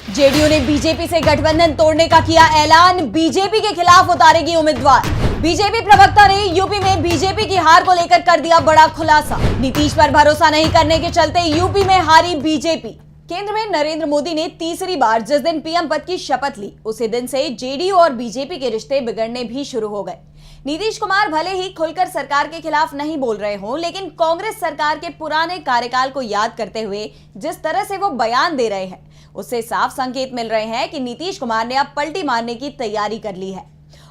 JDU ने BJP से गठबंधन तोड़ने का किया ऐलान, बीजेपी के खिलाफ उतारेगी उम्मीदवार। बीजेपी प्रवक्ता ने यूपी में बीजेपी की हार को लेकर कर दिया बड़ा खुलासा। नीतीश पर भरोसा नहीं करने के चलते यूपी में हारी बीजेपी। केंद्र में नरेंद्र मोदी ने तीसरी बार जिस दिन पीएम पद की शपथ ली, उसी दिन से जेडीयू और बीजेपी के रिश्ते बिगड़ने भी शुरू हो गए। नीतीश कुमार भले ही खुलकर सरकार के खिलाफ नहीं बोल रहे हों, लेकिन कांग्रेस सरकार के पुराने कार्यकाल को याद करते हुए जिस तरह से वो बयान दे रहे हैं, उससे साफ संकेत मिल रहे हैं कि नीतीश कुमार ने अब पलटी मारने की तैयारी कर ली है।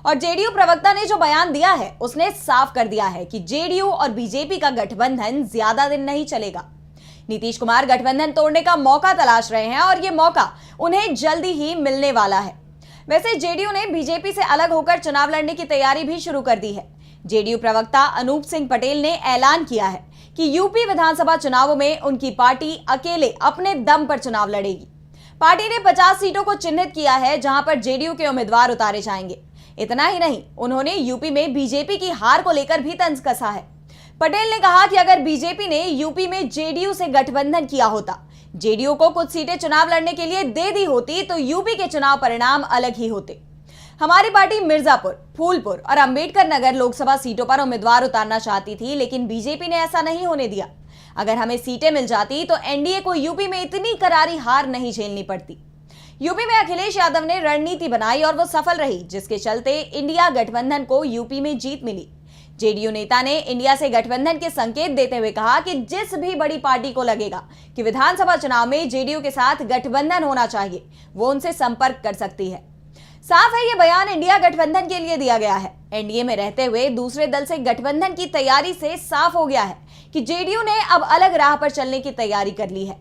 और जेडीयू प्रवक्ता ने जो बयान दिया है, उसने साफ कर दिया है कि जेडीयू और बीजेपी का गठबंधन ज्यादा दिन नहीं चलेगा। नीतीश कुमार गठबंधन तोड़ने का मौका तलाश रहे हैं और ये मौका उन्हें जल्दी ही मिलने वाला है। वैसे जेडीयू ने बीजेपी से अलग होकर चुनाव लड़ने की तैयारी भी शुरू कर दी है। जेडीयू प्रवक्ता अनूप सिंह पटेल ने ऐलान किया है कि यूपी विधानसभा चुनावों में उनकी पार्टी अकेले अपने दम पर चुनाव लड़ेगी। पार्टी ने 50 सीटों को चिन्हित किया है, जहां पर जेडीयू के उम्मीदवार उतारे जाएंगे। इतना ही नहीं, उन्होंने यूपी में बीजेपी की हार को लेकर भी तंज कसा है। पटेल ने कहा कि अगर बीजेपी ने यूपी में जेडीयू से गठबंधन किया होता, जेडीयू को कुछ सीटें चुनाव लड़ने के लिए दे दी होती, तो यूपी के चुनाव परिणाम अलग ही होते। हमारी पार्टी मिर्जापुर, फूलपुर और अंबेडकर नगर लोकसभा सीटों पर उम्मीदवार उतारना चाहती थी, लेकिन बीजेपी ने ऐसा नहीं होने दिया। अगर हमें सीटें मिल जाती तो एनडीए को यूपी में इतनी करारी हार नहीं झेलनी पड़ती। यूपी में अखिलेश यादव ने रणनीति बनाई और वो सफल रही, जिसके चलते इंडिया गठबंधन को यूपी में जीत मिली। जेडीयू नेता ने इंडिया से गठबंधन के संकेत देते हुए कहा कि जिस भी बड़ी पार्टी को लगेगा कि विधानसभा चुनाव में जेडीयू के साथ गठबंधन होना चाहिए, वो उनसे संपर्क कर सकती है। साफ है, ये बयान इंडिया गठबंधन के लिए दिया गया है। एनडीए में रहते हुए दूसरे दल से गठबंधन की तैयारी से साफ हो गया है कि जेडीयू ने अब अलग राह पर चलने की तैयारी कर ली है।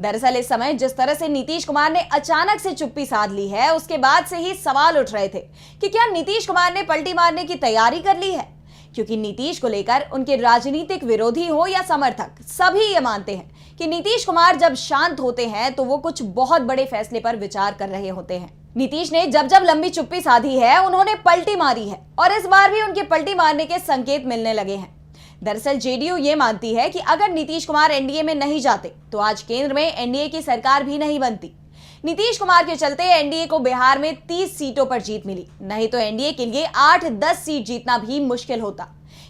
दरअसल इस समय जिस तरह से नीतीश कुमार ने अचानक से चुप्पी साध ली है, उसके बाद से ही सवाल उठ रहे थे कि क्या नीतीश कुमार ने पलटी मारने की तैयारी कर ली है। क्योंकि नीतीश को लेकर उनके राजनीतिक विरोधी हो या समर्थक, सभी ये मानते हैं कि नीतीश कुमार जब शांत होते हैं तो वो कुछ बहुत बड़े फैसले पर विचार कर रहे होते हैं। नीतीश ने जब जब लंबी चुप्पी साधी है, उन्होंने पलटी मारी है और इस बार भी उनके पलटी मारने के संकेत मिलने लगे हैं। दरअसल जेडीयू ये मानती है कि अगर नीतीश कुमार एनडीए में नहीं जाते तो आज केंद्र में एनडीए की सरकार भी नहीं बनती। नीतीश कुमार के चलते एनडीए को बिहार में 30 सीटों पर जीत मिली, नहीं तो एनडीए के लिए 8-10 सीट जीतना भी मुश्किल होता।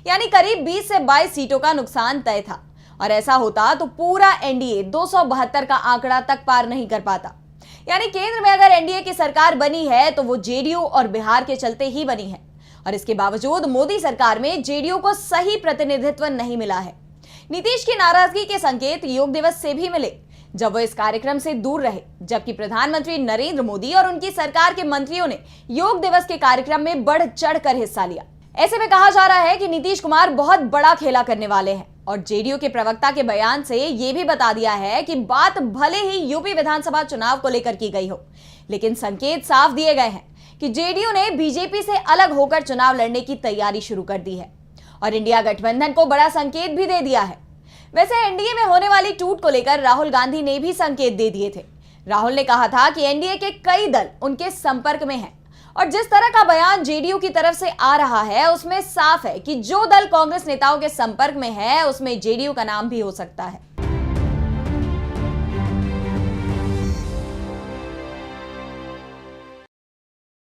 यानी करीब 20 से 22 सीटों का नुकसान तय था। और ऐसा होता तो पूरा एनडीए 272 का आंकड़ा तक पार नहीं कर पाता। यानी केंद्र में अगर एनडीए की सरकार बनी है तो वो जेडीयू और बिहार के चलते ही बनी है। और इसके बावजूद मोदी सरकार में जेडीयू को सही प्रतिनिधित्व नहीं मिला है। नीतीश की नाराजगी के संकेत योग दिवस से भी मिले, जब वो इस कार्यक्रम से दूर रहे, जबकि प्रधानमंत्री नरेंद्र मोदी और उनकी सरकार के मंत्रियों ने योग दिवस के कार्यक्रम में बढ़ चढ़कर हिस्सा लिया। ऐसे में कहा जा रहा है कि नीतीश कुमार बहुत बड़ा खेला करने वाले हैं। और जेडीयू के प्रवक्ता के बयान से यह भी बता दिया है कि बात भले ही यूपी विधानसभा चुनाव को लेकर की गई हो, लेकिन संकेत साफ दिए गए हैं कि जेडीयू ने बीजेपी से अलग होकर चुनाव लड़ने की तैयारी शुरू कर दी है और इंडिया गठबंधन को बड़ा संकेत भी दे दिया है। वैसे एनडीए में होने वाली टूट को लेकर राहुल गांधी ने भी संकेत दे दिए थे। राहुल ने कहा था कि एनडीए के कई दल उनके संपर्क में हैं और जिस तरह का बयान जेडीयू की तरफ से आ रहा है, उसमें साफ है कि जो दल कांग्रेस नेताओं के संपर्क में है, उसमें जेडीयू का नाम भी हो सकता है।